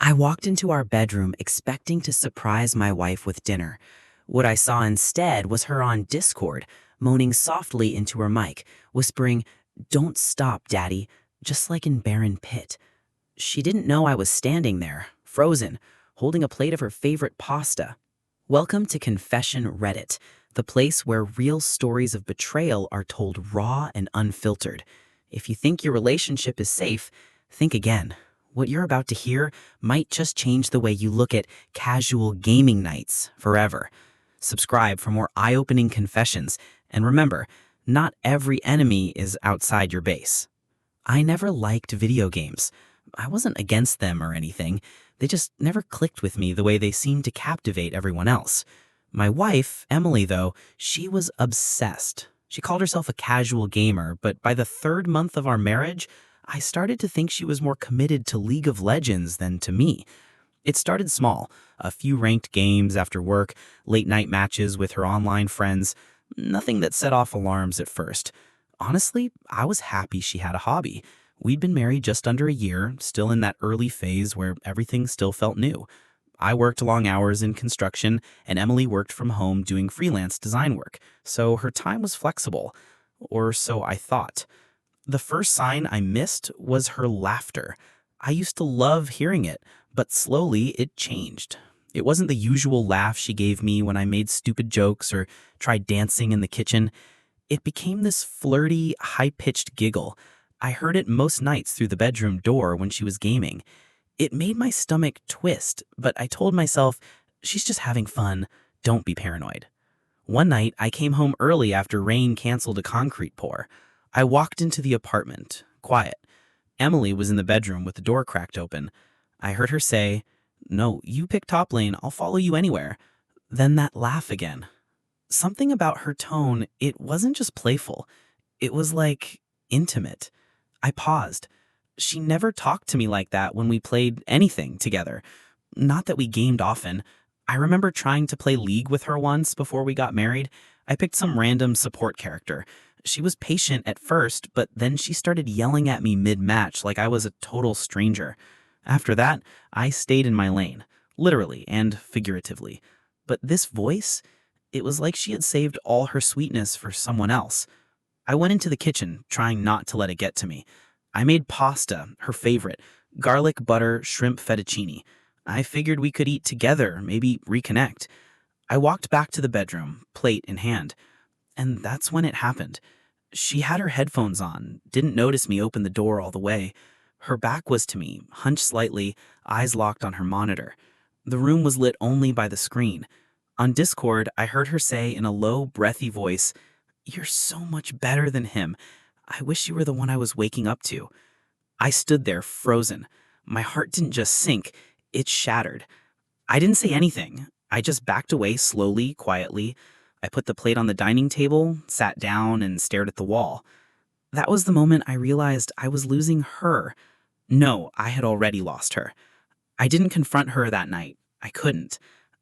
I walked into our bedroom expecting to surprise my wife with dinner. What I saw instead was her on Discord, moaning softly into her mic, whispering, "Don't stop, Daddy," just like in Baron Pitt. She didn't know I was standing there, frozen, holding a plate of her favorite pasta. Welcome to Confession Reddit, the place where real stories of betrayal are told raw and unfiltered. If you think your relationship is safe, think again. What you're about to hear might just change the way you look at casual gaming nights forever. Subscribe for more eye-opening confessions, and remember, not every enemy is outside your base. I never liked video games. I wasn't against them or anything. They just never clicked with me the way they seemed to captivate everyone else. My wife, Emily, though, she was obsessed. She called herself a casual gamer, but by the third month of our marriage, I started to think she was more committed to League of Legends than to me. It started small, a few ranked games after work, late-night matches with her online friends, nothing that set off alarms at first. Honestly, I was happy she had a hobby. We'd been married just under a year, still in that early phase where everything still felt new. I worked long hours in construction, and Emily worked from home doing freelance design work, so her time was flexible. Or so I thought. The first sign I missed was her laughter. I used to love hearing it, but slowly it changed. It wasn't the usual laugh she gave me when I made stupid jokes or tried dancing in the kitchen. It became this flirty, high-pitched giggle. I heard it most nights through the bedroom door when she was gaming. It made my stomach twist, but I told myself, she's just having fun, don't be paranoid. One night, I came home early after rain canceled a concrete pour. I walked into the apartment, quiet. Emily was in the bedroom with the door cracked open. I heard her say, "No, you pick top lane, I'll follow you anywhere." Then that laugh again. Something about her tone, it wasn't just playful. It was like intimate. I paused. She never talked to me like that when we played anything together. Not that we gamed often. I remember trying to play League with her once before we got married. I picked some random support character. She was patient at first, but then she started yelling at me mid-match like I was a total stranger. After that, I stayed in my lane, literally and figuratively. But this voice, it was like she had saved all her sweetness for someone else. I went into the kitchen, trying not to let it get to me. I made pasta, her favorite, garlic butter shrimp fettuccine. I figured we could eat together, maybe reconnect. I walked back to the bedroom, plate in hand. And that's when it happened. She had her headphones on, didn't notice me open the door all the way. Her back was to me, hunched slightly, eyes locked on her monitor. The room was lit only by the screen. On Discord, I heard her say in a low, breathy voice, "You're so much better than him. I wish you were the one I was waking up to." I stood there, frozen. My heart didn't just sink, it shattered. I didn't say anything. I just backed away slowly, quietly. I put the plate on the dining table, sat down, and stared at the wall. That was the moment I realized I was losing her. No, I had already lost her. I didn't confront her that night. I couldn't.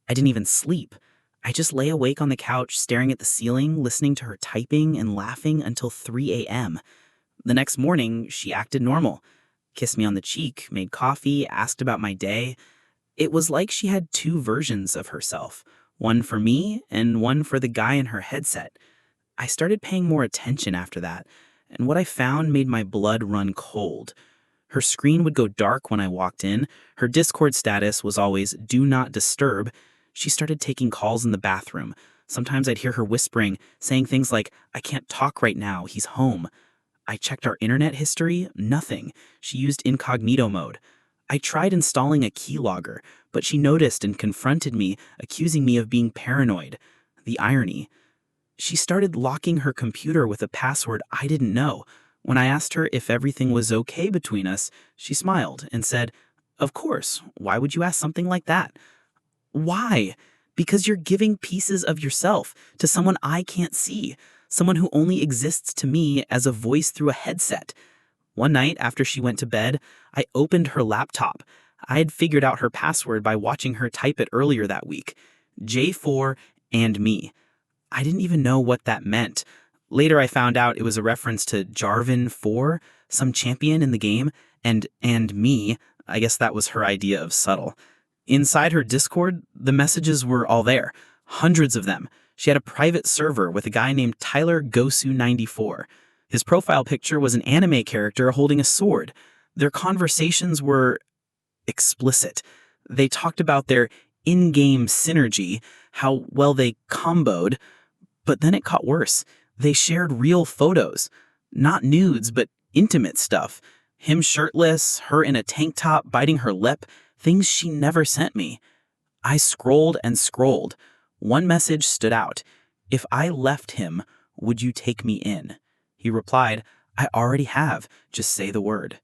I didn't even sleep. I just lay awake on the couch, staring at the ceiling, listening to her typing and laughing until 3 a.m. The next morning, she acted normal. Kissed me on the cheek, made coffee, asked about my day. It was like she had two versions of herself. One for me, and one for the guy in her headset. I started paying more attention after that, and what I found made my blood run cold. Her screen would go dark when I walked in. Her Discord status was always "do not disturb." She started taking calls in the bathroom. Sometimes I'd hear her whispering, saying things like, "I can't talk right now, he's home." I checked our internet history, nothing. She used incognito mode. I tried installing a keylogger, but she noticed and confronted me, accusing me of being paranoid. The irony. She started locking her computer with a password I didn't know. When I asked her if everything was okay between us, she smiled and said, "Of course, why would you ask something like that?" Why? Because you're giving pieces of yourself to someone I can't see, someone who only exists to me as a voice through a headset. One night after she went to bed, I opened her laptop. I had figured out her password by watching her type it earlier that week. J4 and me. I didn't even know what that meant. Later I found out it was a reference to Jarvan 4, some champion in the game, and me, I guess that was her idea of subtle. Inside her Discord, the messages were all there, hundreds of them. She had a private server with a guy named Tyler Gosu94. His profile picture was an anime character holding a sword. Their conversations were explicit. They talked about their in-game synergy, how well they comboed, but then it got worse. They shared real photos. Not nudes, but intimate stuff. Him shirtless, her in a tank top biting her lip, things she never sent me. I scrolled and scrolled. One message stood out. "If I left him, would you take me in?" He replied, "I already have. Just say the word."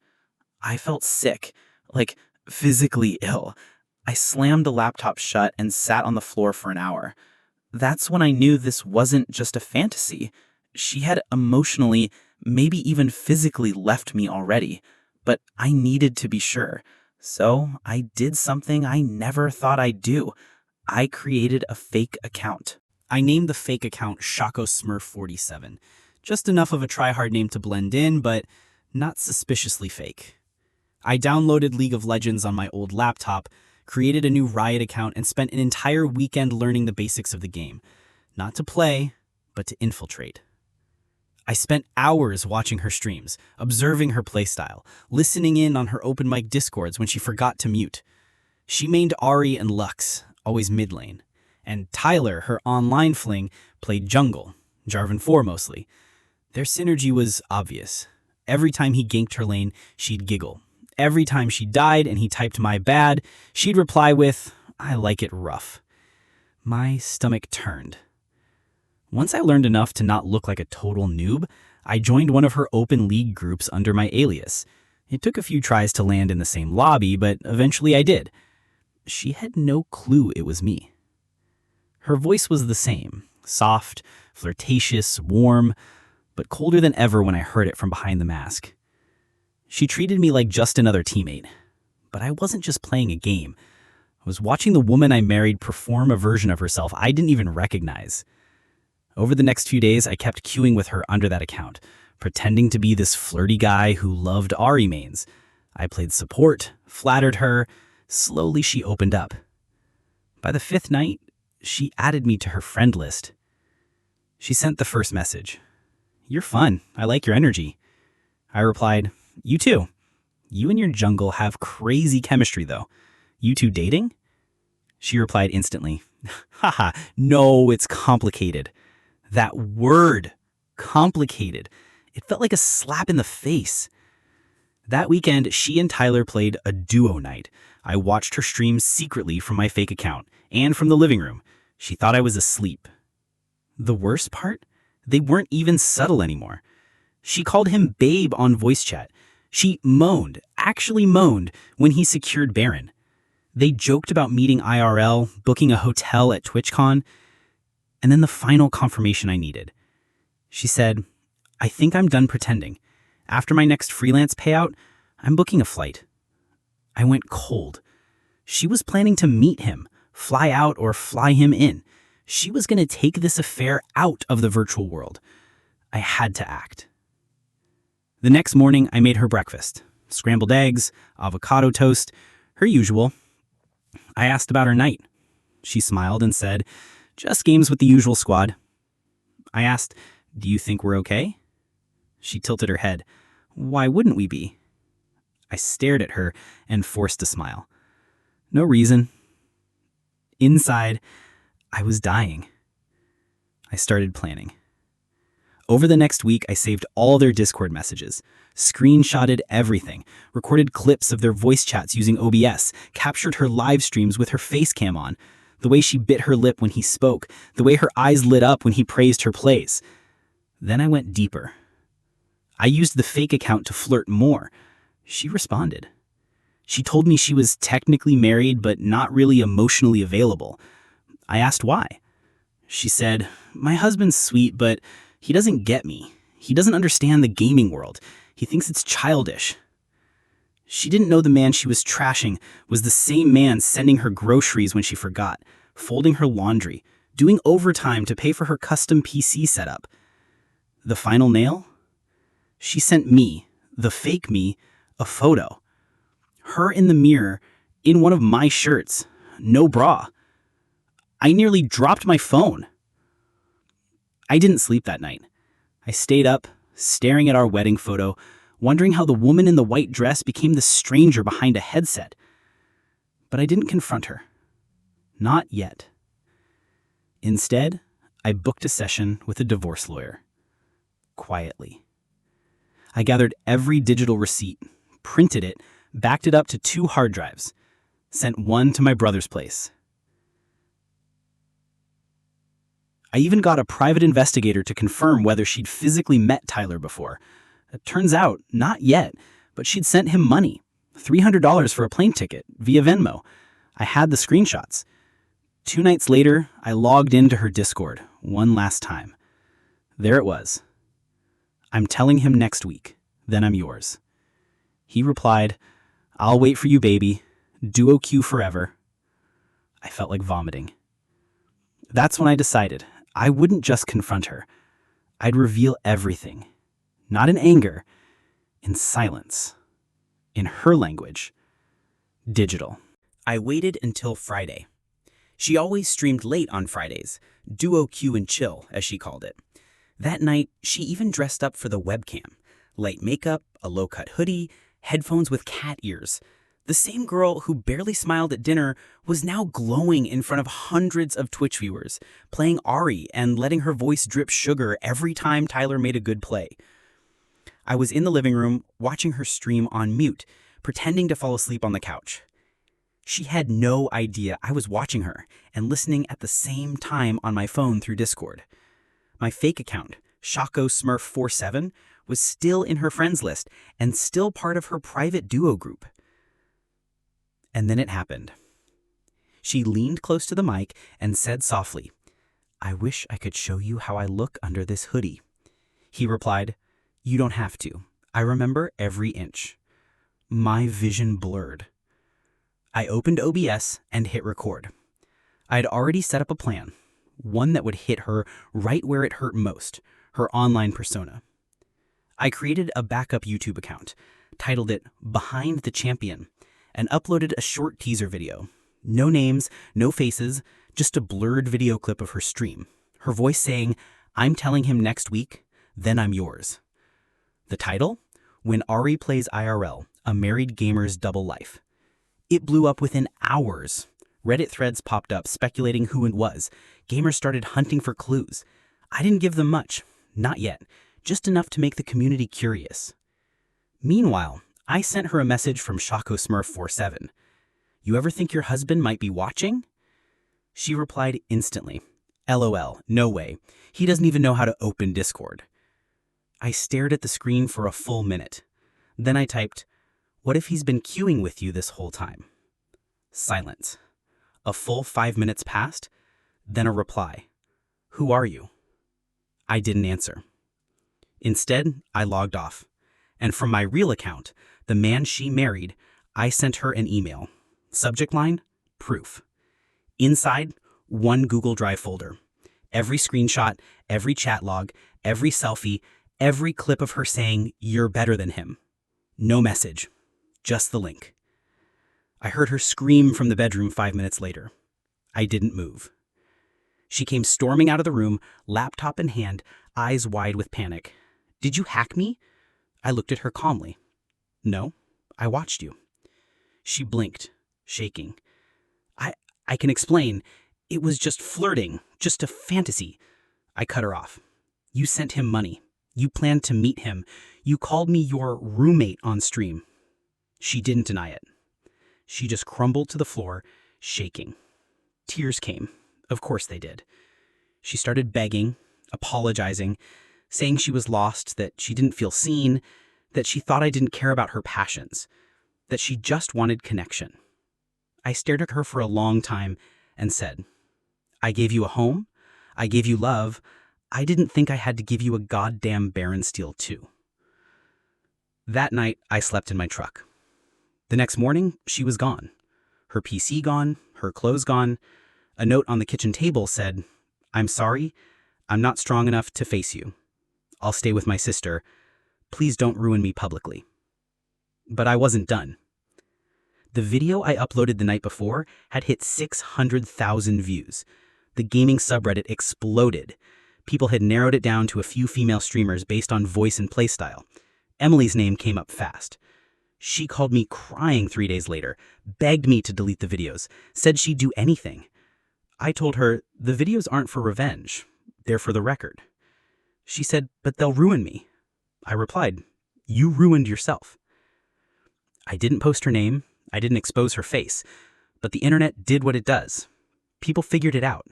I felt sick, like physically ill. I slammed the laptop shut and sat on the floor for an hour. That's when I knew this wasn't just a fantasy. She had emotionally, maybe even physically left me already, but I needed to be sure. So I did something I never thought I'd do. I created a fake account. I named the fake account Shaco Smurf 47. Just enough of a try-hard name to blend in, but not suspiciously fake. I downloaded League of Legends on my old laptop, created a new Riot account, and spent an entire weekend learning the basics of the game. Not to play, but to infiltrate. I spent hours watching her streams, observing her playstyle, listening in on her open mic discords when she forgot to mute. She mained Ahri and Lux, always mid lane. And Tyler, her online fling, played jungle, Jarvan 4 mostly. Their synergy was obvious. Every time he ganked her lane, she'd giggle. Every time she died and he typed "my bad," she'd reply with, "I like it rough." My stomach turned. Once I learned enough to not look like a total noob, I joined one of her open league groups under my alias. It took a few tries to land in the same lobby, but eventually I did. She had no clue it was me. Her voice was the same, soft, flirtatious, warm, but colder than ever when I heard it from behind the mask. She treated me like just another teammate. But I wasn't just playing a game. I was watching the woman I married perform a version of herself I didn't even recognize. Over the next few days, I kept queuing with her under that account, pretending to be this flirty guy who loved Ahri mains. I played support, flattered her. Slowly, she opened up. By the 5th night, she added me to her friend list. She sent the first message. "You're fun. I like your energy." I replied, "You too. You and your jungle have crazy chemistry, though. You two dating?" She replied instantly, "Haha, no, it's complicated." That word, complicated. It felt like a slap in the face. That weekend, she and Tyler played a duo night. I watched her stream secretly from my fake account and from the living room. She thought I was asleep. The worst part? They weren't even subtle anymore. She called him babe on voice chat. She moaned, actually moaned, when he secured Baron. They joked about meeting IRL, booking a hotel at TwitchCon, and then the final confirmation I needed. She said, "I think I'm done pretending. After my next freelance payout, I'm booking a flight." I went cold. She was planning to meet him, fly out or fly him in. She was going to take this affair out of the virtual world. I had to act. The next morning, I made her breakfast. Scrambled eggs, avocado toast, her usual. I asked about her night. She smiled and said, "Just games with the usual squad." I asked, "Do you think we're okay?" She tilted her head. "Why wouldn't we be?" I stared at her and forced a smile. "No reason." Inside, I was dying. I started planning. Over the next week, I saved all their Discord messages, screenshotted everything, recorded clips of their voice chats using OBS, captured her live streams with her face cam on, the way she bit her lip when he spoke, the way her eyes lit up when he praised her plays. Then I went deeper. I used the fake account to flirt more. She responded. She told me she was technically married but not really emotionally available. I asked why. She said, "My husband's sweet, but he doesn't get me. He doesn't understand the gaming world. He thinks it's childish." She didn't know the man she was trashing was the same man sending her groceries when she forgot, folding her laundry, doing overtime to pay for her custom PC setup. The final nail? She sent me, the fake me, a photo. Her in the mirror, in one of my shirts, no bra. I nearly dropped my phone. I didn't sleep that night. I stayed up, staring at our wedding photo, wondering how the woman in the white dress became the stranger behind a headset. But I didn't confront her. Not yet. Instead, I booked a session with a divorce lawyer. Quietly. I gathered every digital receipt, printed it, backed it up to 2 hard drives, sent one to my brother's place. I even got a private investigator to confirm whether she'd physically met Tyler before. It turns out, not yet, but she'd sent him money, $300 for a plane ticket, via Venmo. I had the screenshots. 2 nights later, I logged into her Discord, one last time. There it was. I'm telling him next week, then I'm yours. He replied, I'll wait for you, baby. Duo Q forever. I felt like vomiting. That's when I decided I wouldn't just confront her. I'd reveal everything. Not in anger, in silence. In her language, digital. I waited until Friday. She always streamed late on Fridays, Duo Q and Chill, as she called it. That night, she even dressed up for the webcam. Light makeup, a low-cut hoodie, headphones with cat ears. The same girl who barely smiled at dinner was now glowing in front of hundreds of Twitch viewers, playing Ari and letting her voice drip sugar every time Tyler made a good play. I was in the living room, watching her stream on mute, pretending to fall asleep on the couch. She had no idea I was watching her and listening at the same time on my phone through Discord. My fake account, ShacoSmurf47, was still in her friends list and still part of her private duo group. And then it happened. She leaned close to the mic and said softly, I wish I could show you how I look under this hoodie. He replied, You don't have to. I remember every inch. My vision blurred. I opened OBS and hit record. I had already set up a plan, one that would hit her right where it hurt most, her online persona. I created a backup YouTube account, titled it Behind the Champion, and uploaded a short teaser video. No names, no faces, just a blurred video clip of her stream, her voice saying, I'm telling him next week, then I'm yours. The title? When Ari Plays IRL, A Married Gamer's Double Life. It blew up within hours. Reddit threads popped up speculating who it was. Gamers started hunting for clues. I didn't give them much. Not yet. Just enough to make the community curious. Meanwhile, I sent her a message from ShacoSmurf47. You ever think your husband might be watching? She replied instantly. LOL, no way. He doesn't even know how to open Discord. I stared at the screen for a full minute. Then I typed, What if he's been queuing with you this whole time? Silence. A full 5 minutes passed, then a reply. Who are you? I didn't answer. Instead, I logged off. And from my real account, the man she married, I sent her an email. Subject line, proof. Inside, one Google Drive folder. Every screenshot, every chat log, every selfie, every clip of her saying, You're better than him. No message, just the link. I heard her scream from the bedroom 5 minutes later. I didn't move. She came storming out of the room, laptop in hand, eyes wide with panic. Did you hack me? I looked at her calmly. No, I watched you. She blinked, shaking. I can explain. It was just flirting, just a fantasy. I cut her off. You sent him money. You planned to meet him. You called me your roommate on stream. She didn't deny it. She just crumbled to the floor, shaking. Tears came. Of course they did. She started begging, apologizing, saying she was lost, that she didn't feel seen, that she thought I didn't care about her passions, that she just wanted connection. I stared at her for a long time and said, I gave you a home. I gave you love. I didn't think I had to give you a goddamn Baron Steel too. That night, I slept in my truck. The next morning, she was gone. Her PC gone, her clothes gone. A note on the kitchen table said, I'm sorry, I'm not strong enough to face you. I'll stay with my sister. Please don't ruin me publicly. But I wasn't done. The video I uploaded the night before had hit 600,000 views. The gaming subreddit exploded. People had narrowed it down to a few female streamers based on voice and playstyle. Emily's name came up fast. She called me crying 3 days later, begged me to delete the videos, said she'd do anything. I told her, the videos aren't for revenge. They're for the record. She said, but they'll ruin me. I replied, you ruined yourself. I didn't post her name. I didn't expose her face. But the internet did what it does. People figured it out.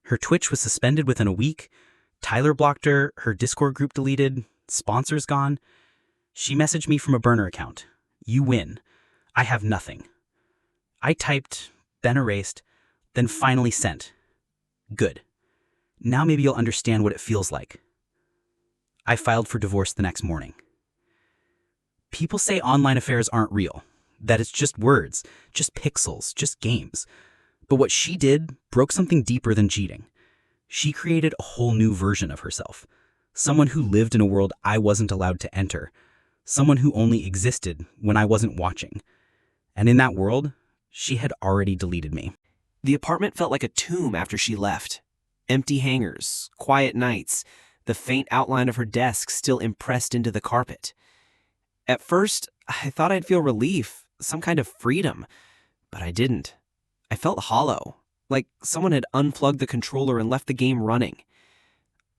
Her Twitch was suspended within a week. Tyler blocked her. Her Discord group deleted. Sponsors gone. She messaged me from a burner account. You win. I have nothing. I typed, then erased, then finally sent. Good. Now maybe you'll understand what it feels like. I filed for divorce the next morning. People say online affairs aren't real, that it's just words, just pixels, just games. But what she did broke something deeper than cheating. She created a whole new version of herself. Someone who lived in a world I wasn't allowed to enter. Someone who only existed when I wasn't watching. And in that world, she had already deleted me. The apartment felt like a tomb after she left. Empty hangers, quiet nights, the faint outline of her desk still impressed into the carpet. At first, I thought I'd feel relief, some kind of freedom, but I didn't. I felt hollow, like someone had unplugged the controller and left the game running.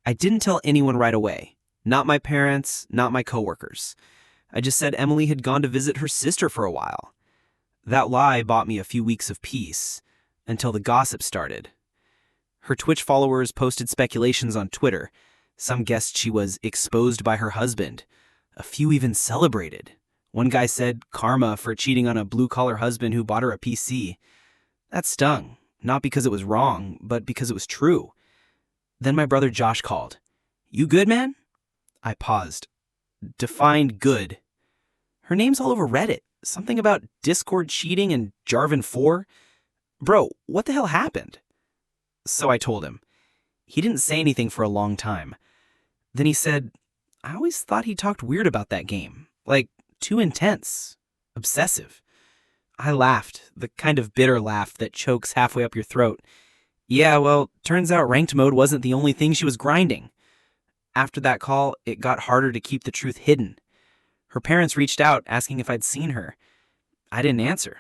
I didn't tell anyone right away, not my parents, not my coworkers. I just said Emily had gone to visit her sister for a while. That lie bought me a few weeks of peace, until the gossip started. Her Twitch followers posted speculations on Twitter. Some guessed she was exposed by her husband. A few even celebrated. One guy said karma for cheating on a blue-collar husband who bought her a PC. That stung, not because it was wrong, but because it was true. Then my brother Josh called. You good, man? I paused. Defined good. Her name's all over Reddit. Something about Discord cheating and Jarvan 4. Bro, what the hell happened? So I told him. He didn't say anything for a long time. Then he said, I always thought he talked weird about that game. Like, too intense. Obsessive. I laughed, the kind of bitter laugh that chokes halfway up your throat. Yeah, well, turns out ranked mode wasn't the only thing she was grinding. After that call, it got harder to keep the truth hidden. Her parents reached out asking if I'd seen her. I didn't answer.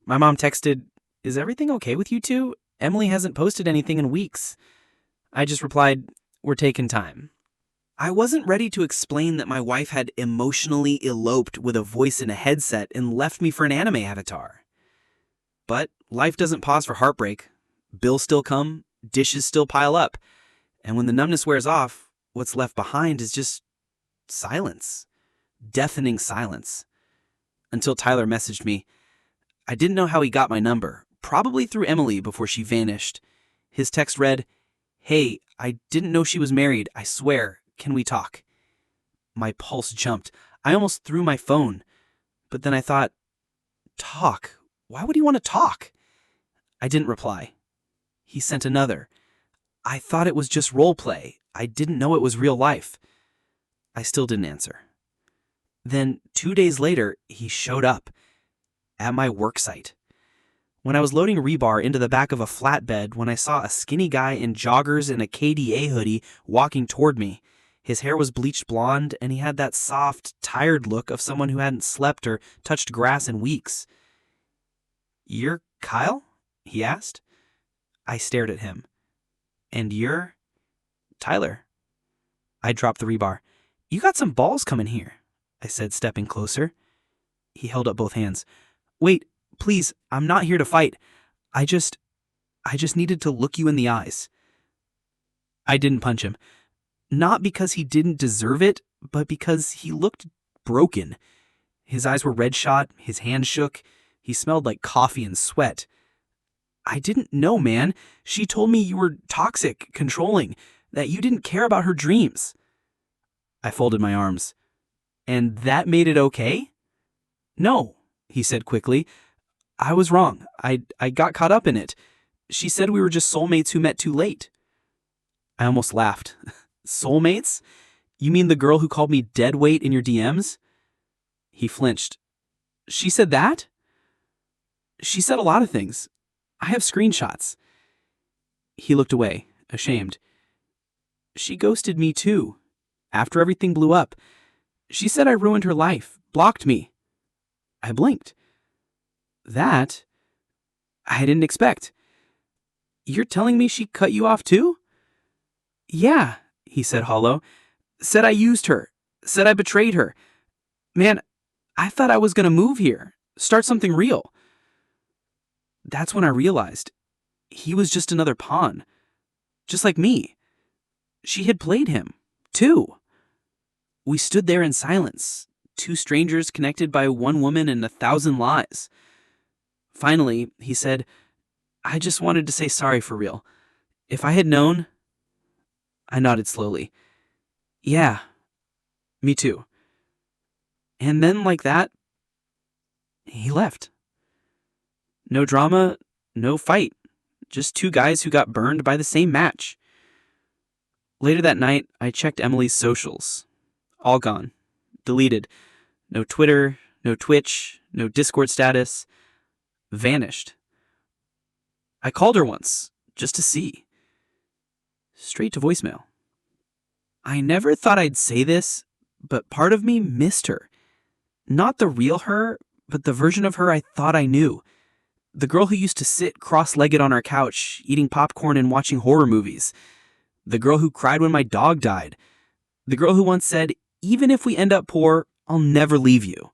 My mom texted, Is everything okay with you two? Emily hasn't posted anything in weeks. I just replied, We're taking time. I wasn't ready to explain that my wife had emotionally eloped with a voice in a headset and left me for an anime avatar. But life doesn't pause for heartbreak. Bills still come, dishes still pile up, and when the numbness wears off, what's left behind is just silence. Deafening silence. Until Tyler messaged me. I didn't know how he got my number, probably through Emily before she vanished. His text read, Hey, I didn't know she was married, I swear. Can we talk? My pulse jumped. I almost threw my phone. But then I thought, talk? Why would he want to talk? I didn't reply. He sent another. I thought it was just role play. I didn't know it was real life. I still didn't answer. Then 2 days later, he showed up at my work site. When I was loading rebar into the back of a flatbed when I saw a skinny guy in joggers and a KDA hoodie walking toward me. His hair was bleached blonde, and he had that soft, tired look of someone who hadn't slept or touched grass in weeks. You're Kyle? He asked. I stared at him. And you're? Tyler. I dropped the rebar. You got some balls coming here, I said, stepping closer. He held up both hands. Wait, please, I'm not here to fight. I just needed to look you in the eyes. I didn't punch him. Not because he didn't deserve it, but because he looked broken. His eyes were red-shot, his hand shook, he smelled like coffee and sweat. I didn't know, man. She told me you were toxic, controlling, that you didn't care about her dreams. I folded my arms. And that made it okay? No, he said quickly. I was wrong. I got caught up in it. She said we were just soulmates who met too late. I almost laughed. Soulmates? You mean the girl who called me dead weight in your DMs? He flinched. She said that? She said a lot of things. I have screenshots. He looked away, ashamed. She ghosted me too. After everything blew up, she said I ruined her life, blocked me. I blinked. That I didn't expect. You're telling me she cut you off too? Yeah, he said hollow. Said I used her. Said I betrayed her. Man, I thought I was gonna move here, start something real. That's when I realized he was just another pawn. Just like me. She had played him, too. We stood there in silence, two strangers connected by one woman and 1,000 lies. Finally, he said, I just wanted to say sorry for real. If I had known... I nodded slowly. Yeah, me too. And then, like that, he left. No drama, no fight. Just two guys who got burned by the same match. Later that night, I checked Emily's socials. All gone. Deleted. No Twitter, no Twitch, no Discord status. Vanished. I called her once, just to see. Straight to voicemail. I never thought I'd say this, but part of me missed her. Not the real her, but the version of her I thought I knew. The girl who used to sit cross-legged on our couch, eating popcorn and watching horror movies. The girl who cried when my dog died. The girl who once said, even if we end up poor, I'll never leave you.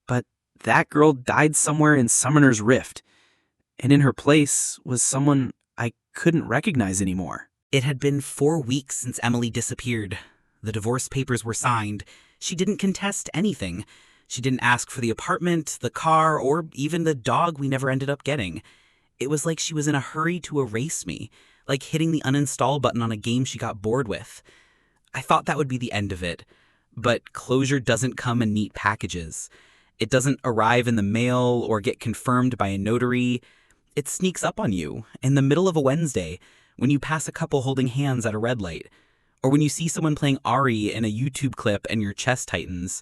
But that girl died somewhere in Summoner's Rift, and in her place was someone I couldn't recognize anymore. It had been 4 weeks since Emily disappeared. The divorce papers were signed. She didn't contest anything. She didn't ask for the apartment, the car, or even the dog we never ended up getting. It was like she was in a hurry to erase me, like hitting the uninstall button on a game she got bored with. I thought that would be the end of it. But closure doesn't come in neat packages. It doesn't arrive in the mail or get confirmed by a notary. It sneaks up on you in the middle of a Wednesday when you pass a couple holding hands at a red light, or when you see someone playing Ari in a YouTube clip and your chest tightens.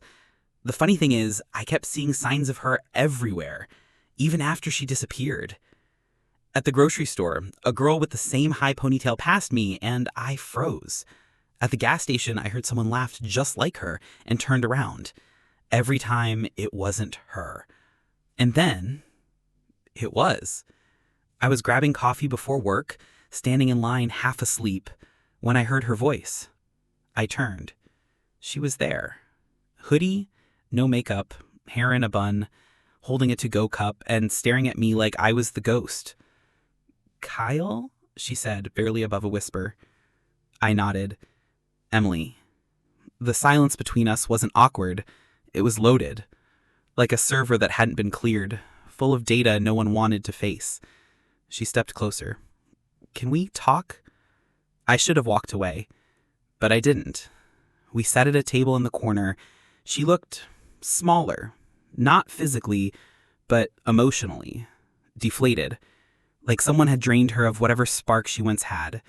The funny thing is, I kept seeing signs of her everywhere, even after she disappeared. At the grocery store, a girl with the same high ponytail passed me, and I froze. At the gas station, I heard someone laugh just like her and turned around. Every time, it wasn't her. And then, it was. I was grabbing coffee before work, standing in line half asleep, when I heard her voice. I turned. She was there. Hoodie, no makeup, hair in a bun, holding a to-go cup, and staring at me like I was the ghost. Kyle? She said, barely above a whisper. I nodded. Emily. The silence between us wasn't awkward. It was loaded. Like a server that hadn't been cleared, full of data no one wanted to face. She stepped closer. Can we talk? I should have walked away, but I didn't. We sat at a table in the corner. She looked smaller, not physically, but emotionally, deflated, like someone had drained her of whatever spark she once had.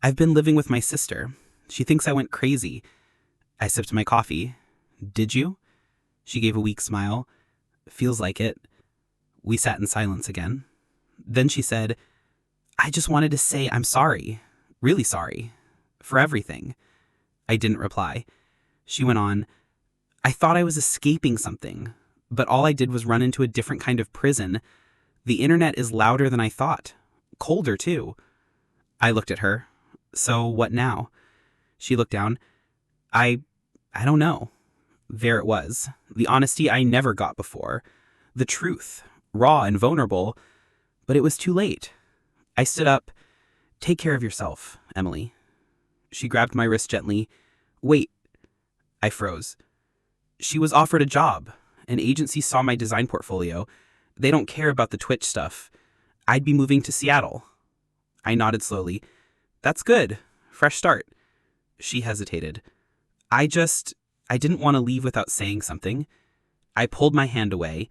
I've been living with my sister. She thinks I went crazy. I sipped my coffee. Did you? She gave a weak smile. Feels like it. We sat in silence again. Then she said, I just wanted to say I'm sorry. Really sorry. For everything. I didn't reply. She went on, I thought I was escaping something, but all I did was run into a different kind of prison. The internet is louder than I thought. Colder, too. I looked at her. So what now? She looked down. I don't know. There it was. The honesty I never got before. The truth. Raw and vulnerable. But it was too late. I stood up. Take care of yourself, Emily. She grabbed my wrist gently. Wait. I froze. She was offered a job. An agency saw my design portfolio. They don't care about the Twitch stuff. I'd be moving to Seattle. I nodded slowly. That's good. Fresh start. She hesitated. I didn't want to leave without saying something. I pulled my hand away.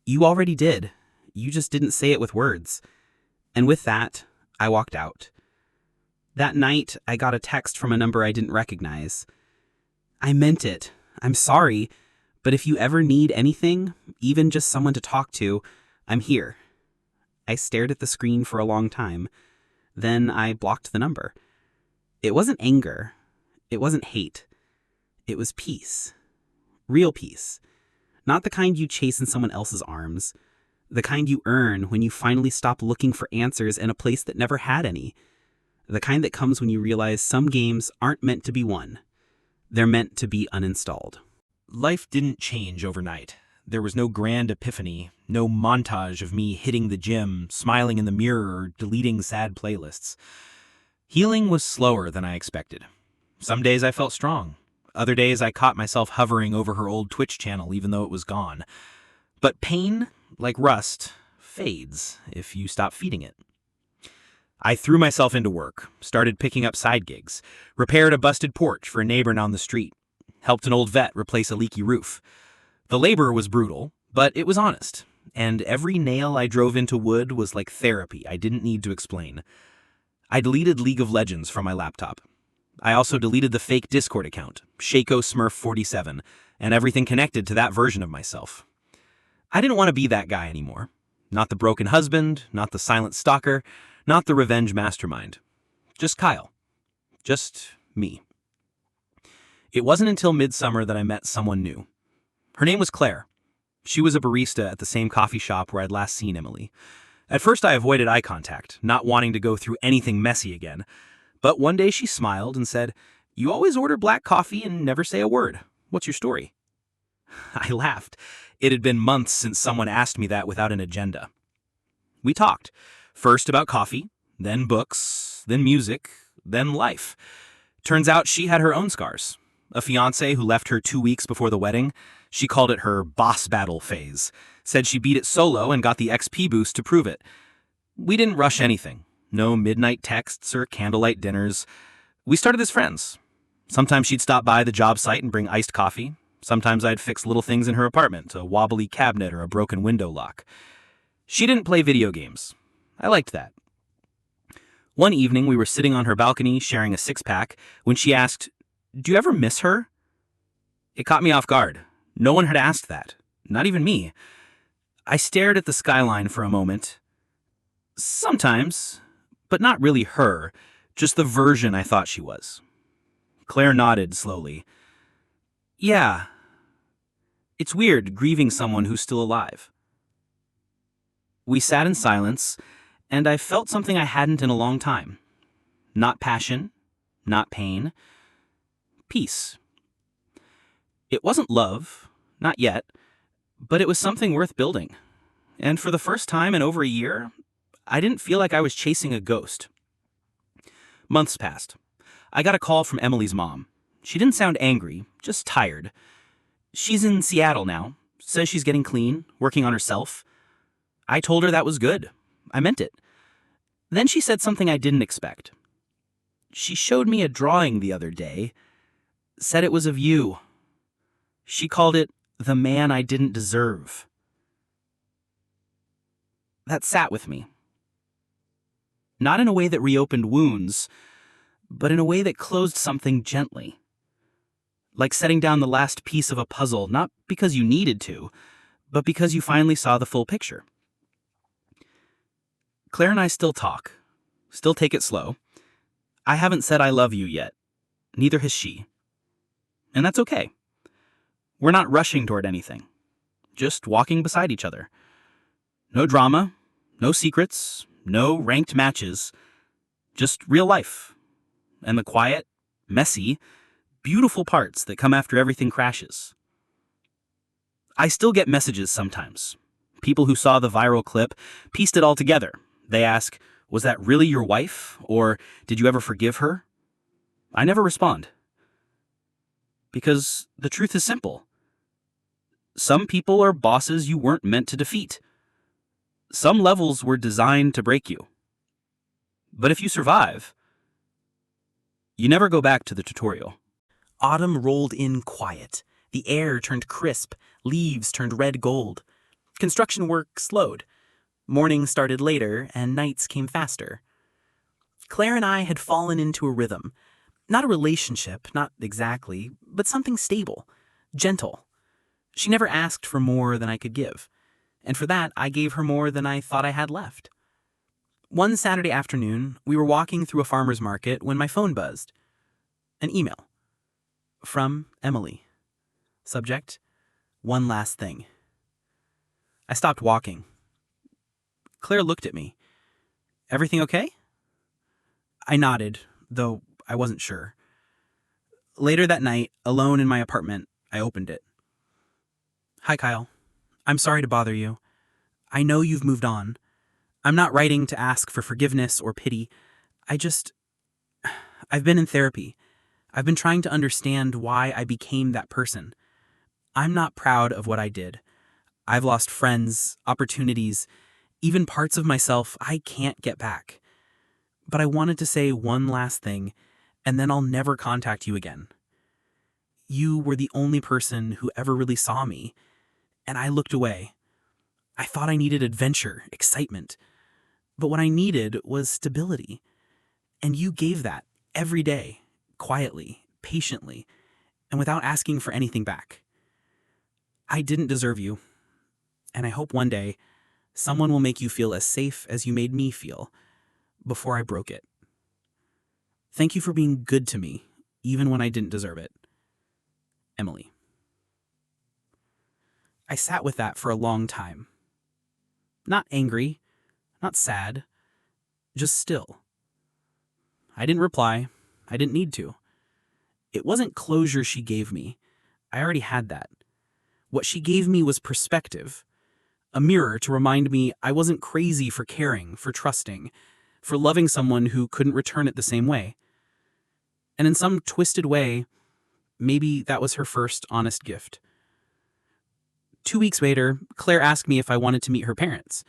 You already did. You just didn't say it with words. And with that, I walked out. That night, I got a text from a number I didn't recognize. I meant it. I'm sorry, But if you ever need anything, even just someone to talk to, I'm here." I stared at the screen for a long time. Then I blocked the number. It wasn't anger. It wasn't hate. It was peace. Real peace. Not the kind you chase in someone else's arms. The kind you earn when you finally stop looking for answers in a place that never had any. The kind that comes when you realize some games aren't meant to be won. They're meant to be uninstalled. Life didn't change overnight. There was no grand epiphany, no montage of me hitting the gym, smiling in the mirror, or deleting sad playlists. Healing was slower than I expected. Some days I felt strong. Other days I caught myself hovering over her old Twitch channel even though it was gone. But pain, like rust, fades if you stop feeding it. I threw myself into work, started picking up side gigs, repaired a busted porch for a neighbor down the street, helped an old vet replace a leaky roof. The labor was brutal, but it was honest, and every nail I drove into wood was like therapy I didn't need to explain. I deleted League of Legends from my laptop. I also deleted the fake Discord account, ShacoSmurf47, and everything connected to that version of myself. I didn't want to be that guy anymore. Not the broken husband, not the silent stalker, not the revenge mastermind. Just Kyle. Just me. It wasn't until midsummer that I met someone new. Her name was Claire. She was a barista at the same coffee shop where I'd last seen Emily. At first I avoided eye contact, not wanting to go through anything messy again. But one day she smiled and said, "You always order black coffee and never say a word. What's your story?" I laughed. It had been months since someone asked me that without an agenda. We talked, first about coffee, then books, then music, then life. Turns out she had her own scars. A fiancé who left her 2 weeks before the wedding. She called it her boss battle phase. Said she beat it solo and got the XP boost to prove it. We didn't rush anything. No midnight texts or candlelight dinners. We started as friends. Sometimes she'd stop by the job site and bring iced coffee. Sometimes I'd fix little things in her apartment, a wobbly cabinet or a broken window lock. She didn't play video games. I liked that. One evening we were sitting on her balcony sharing a six-pack when she asked, "Do you ever miss her?" It caught me off guard. No one had asked that. Not even me. I stared at the skyline for a moment. Sometimes, but not really her, just the version I thought she was. Claire nodded slowly. "Yeah. It's weird grieving someone who's still alive." We sat in silence, and I felt something I hadn't in a long time. Not passion, not pain. Peace. It wasn't love, not yet, but it was something worth building. And for the first time in over a year, I didn't feel like I was chasing a ghost. Months passed. I got a call from Emily's mom. She didn't sound angry, just tired. She's in Seattle now, says she's getting clean, working on herself. I told her that was good. I meant it. Then she said something I didn't expect. She showed me a drawing the other day, said it was of you. She called it the man I didn't deserve. That sat with me. Not in a way that reopened wounds, but in a way that closed something gently. Like setting down the last piece of a puzzle, not because you needed to, but because you finally saw the full picture. Claire and I still talk, still take it slow. I haven't said I love you yet. Neither has she. And that's okay. We're not rushing toward anything. Just walking beside each other. No drama, no secrets, no ranked matches. Just real life. And the quiet, messy, beautiful parts that come after everything crashes. I still get messages sometimes. People who saw the viral clip pieced it all together. They ask, "Was that really your wife?" Or, "Did you ever forgive her?" I never respond. Because the truth is simple. Some people are bosses you weren't meant to defeat. Some levels were designed to break you. But if you survive, you never go back to the tutorial. Autumn rolled in quiet. The air turned crisp. Leaves turned red gold. Construction work slowed. Mornings started later, and nights came faster. Claire and I had fallen into a rhythm. Not a relationship, not exactly, but something stable, gentle. She never asked for more than I could give, and for that I gave her more than I thought I had left. One Saturday afternoon, we were walking through a farmer's market when my phone buzzed. An email. From Emily. Subject, one last thing. I stopped walking. Claire looked at me. Everything okay? I nodded, though I wasn't sure. Later that night, alone in my apartment, I opened it. Hi, Kyle. I'm sorry to bother you. I know you've moved on. I'm not writing to ask for forgiveness or pity. I've been in therapy. I've been trying to understand why I became that person. I'm not proud of what I did. I've lost friends, opportunities, even parts of myself I can't get back. But I wanted to say one last thing, and then I'll never contact you again. You were the only person who ever really saw me, and I looked away. I thought I needed adventure, excitement. But what I needed was stability. And you gave that every day, quietly, patiently, and without asking for anything back. I didn't deserve you, and I hope one day someone will make you feel as safe as you made me feel before I broke it. Thank you for being good to me, even when I didn't deserve it. Emily. I sat with that for a long time. Not angry, not sad, just still. I didn't reply. I didn't need to. It wasn't closure she gave me. I already had that. What she gave me was perspective. A mirror to remind me I wasn't crazy for caring, for trusting, for loving someone who couldn't return it the same way. And in some twisted way, maybe that was her first honest gift. 2 weeks later, Claire asked me if I wanted to meet her parents.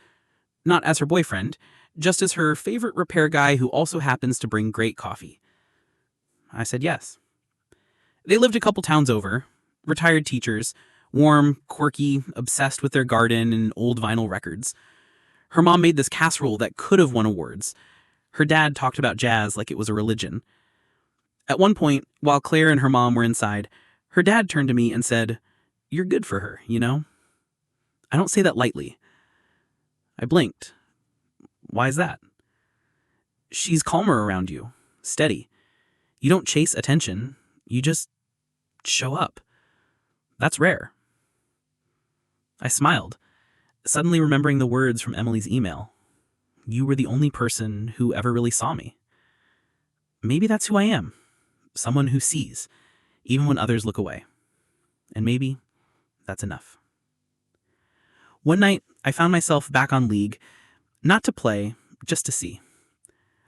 Not as her boyfriend, just as her favorite repair guy who also happens to bring great coffee. I said yes. They lived a couple towns over, retired teachers, warm, quirky, obsessed with their garden and old vinyl records. Her mom made this casserole that could have won awards. Her dad talked about jazz like it was a religion. At one point, while Claire and her mom were inside, her dad turned to me and said, "You're good for her, you know?" I don't say that lightly. I blinked. Why is that? She's calmer around you, steady. You don't chase attention, you just show up. That's rare. I smiled, suddenly remembering the words from Emily's email. You were the only person who ever really saw me. Maybe that's who I am, someone who sees, even when others look away. And maybe that's enough. One night, I found myself back on League, not to play, just to see.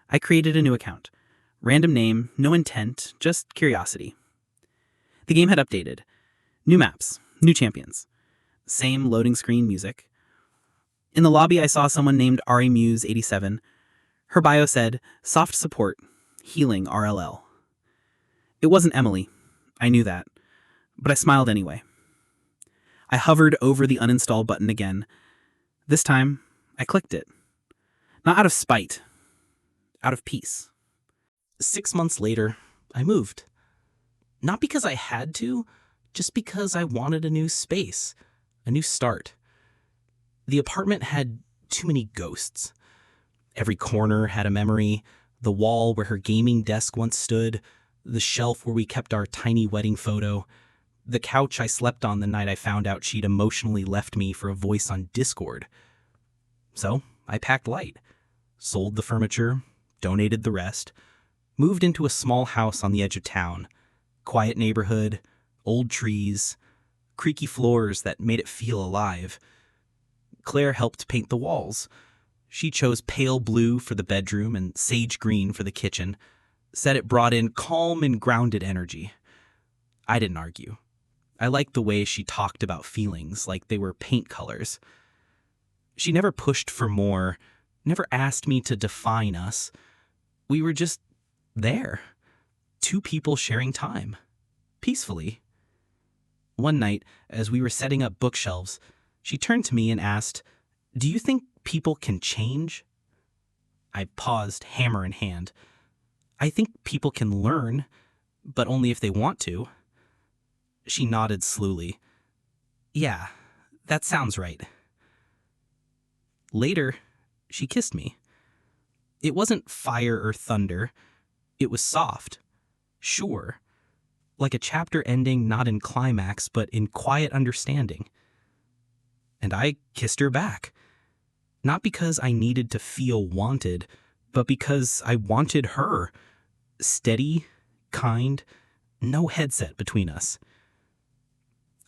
I created a new account. Random name, no intent, just curiosity. The game had updated. New maps, new champions. Same loading screen music. In the lobby, I saw someone named Ari Muse 87. Her bio said, soft support, healing RLL. It wasn't Emily. I knew that. But I smiled anyway. I hovered over the uninstall button again. This time, I clicked it. Not out of spite, out of peace. 6 months later, I moved. Not because I had to, just because I wanted a new space, a new start. The apartment had too many ghosts. Every corner had a memory, the wall where her gaming desk once stood, the shelf where we kept our tiny wedding photo, the couch I slept on the night I found out she'd emotionally left me for a voice on Discord. So I packed light, sold the furniture, donated the rest, moved into a small house on the edge of town. Quiet neighborhood, old trees, creaky floors that made it feel alive. Claire helped paint the walls. She chose pale blue for the bedroom and sage green for the kitchen, said it brought in calm and grounded energy. I didn't argue. I liked the way she talked about feelings like they were paint colors. She never pushed for more, never asked me to define us. We were just there. Two people sharing time. Peacefully. One night, as we were setting up bookshelves, she turned to me and asked, "Do you think people can change?" I paused, hammer in hand. "I think people can learn, but only if they want to." She nodded slowly. Yeah, that sounds right. Later, she kissed me. It wasn't fire or thunder. It was soft, sure, like a chapter ending not in climax but in quiet understanding. And I kissed her back. Not because I needed to feel wanted, but because I wanted her. Steady, kind, no headset between us.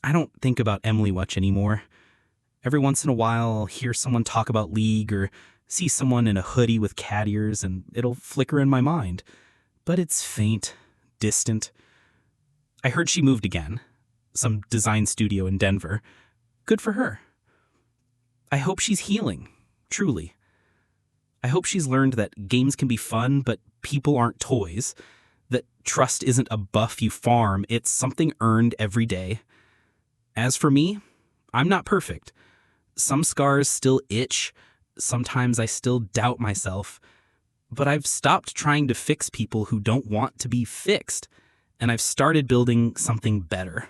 I don't think about Emily much anymore. Every once in a while, I'll hear someone talk about League or see someone in a hoodie with cat ears and it'll flicker in my mind. But it's faint, distant. I heard she moved again. Some design studio in Denver. Good for her. I hope she's healing, truly. I hope she's learned that games can be fun, but people aren't toys. That trust isn't a buff you farm, it's something earned every day. As for me, I'm not perfect. Some scars still itch. Sometimes I still doubt myself. But I've stopped trying to fix people who don't want to be fixed. And I've started building something better.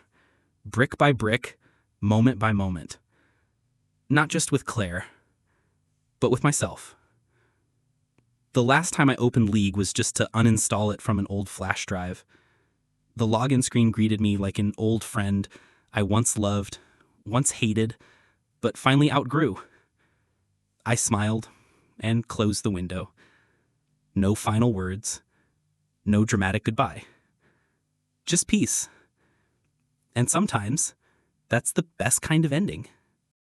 Brick by brick, moment by moment. Not just with Claire, but with myself. The last time I opened League was just to uninstall it from an old flash drive. The login screen greeted me like an old friend I once loved, once hated, but finally outgrew. I smiled and closed the window. No final words, no dramatic goodbye. Just peace. And sometimes, that's the best kind of ending.